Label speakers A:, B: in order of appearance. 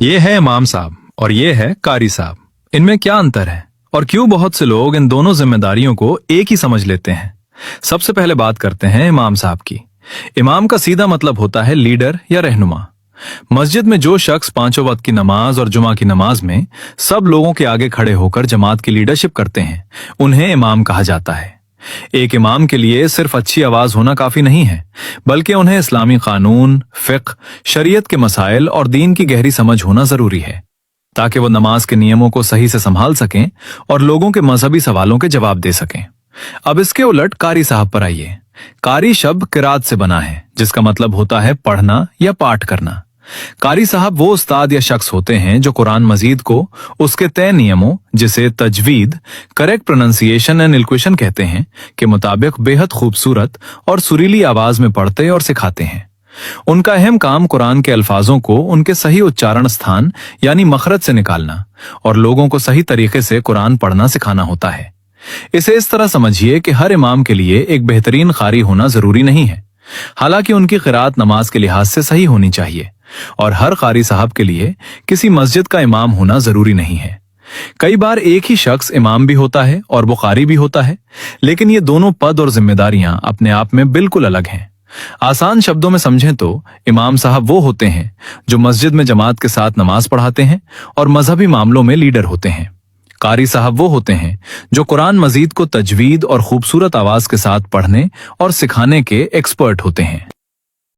A: ये है इमाम साहब और ये है कारी साहब। इनमें क्या अंतर है और क्यों बहुत से लोग इन दोनों जिम्मेदारियों को एक ही समझ लेते हैं? सबसे पहले बात करते हैं इमाम साहब की। इमाम का सीधा मतलब होता है लीडर या रहनुमा। मस्जिद में जो शख्स पांचों वक्त की नमाज और जुमा की नमाज में सब लोगों के आगे खड़े होकर जमात की लीडरशिप करते हैं, उन्हें इमाम कहा जाता है। एक इमाम के लिए सिर्फ अच्छी आवाज होना काफी नहीं है, बल्कि उन्हें इस्लामी कानून, फिक्र, शरीयत के मसाइल और दीन की गहरी समझ होना जरूरी है, ताकि वो नमाज के नियमों को सही से संभाल सकें और लोगों के मजहबी सवालों के जवाब दे सकें। अब इसके उलट कारी साहब पर आइए। कारी शब्द किरात से बना है, जिसका मतलब होता है पढ़ना या पाठ करना। कारी साहब वो उस्ताद या शख्स होते हैं जो कुरान मजीद को उसके तय नियमों, जिसे तजवीद, करेक्ट प्रोनाउंसिएशन एंड इल्क्वेशन कहते हैं, के मुताबिक बेहद खूबसूरत और सुरीली आवाज में पढ़ते और सिखाते हैं। उनका अहम काम कुरान के अल्फाजों को उनके सही उच्चारण स्थान यानी मखरज से निकालना और लोगों को सही तरीके से कुरान पढ़ना सिखाना होता है। इसे इस तरह समझिए कि हर इमाम के लिए एक बेहतरीन कारी होना जरूरी नहीं है, हालांकि उनकी क़िराअत नमाज के लिहाज से सही होनी चाहिए, और हर कारी साहब के लिए किसी मस्जिद का इमाम होना जरूरी नहीं है। कई बार एक ही शख्स इमाम भी होता है और वो कारी भी होता है, लेकिन ये दोनों पद और जिम्मेदारियां अपने आप में बिल्कुल अलग हैं। आसान शब्दों में समझें तो इमाम साहब वो होते हैं जो मस्जिद में जमात के साथ नमाज पढ़ाते हैं और मजहबी मामलों में लीडर होते हैं। कारी साहब वो होते हैं जो कुरान मजीद को तजवीद और खूबसूरत आवाज के साथ पढ़ने और सिखाने के एक्सपर्ट होते हैं।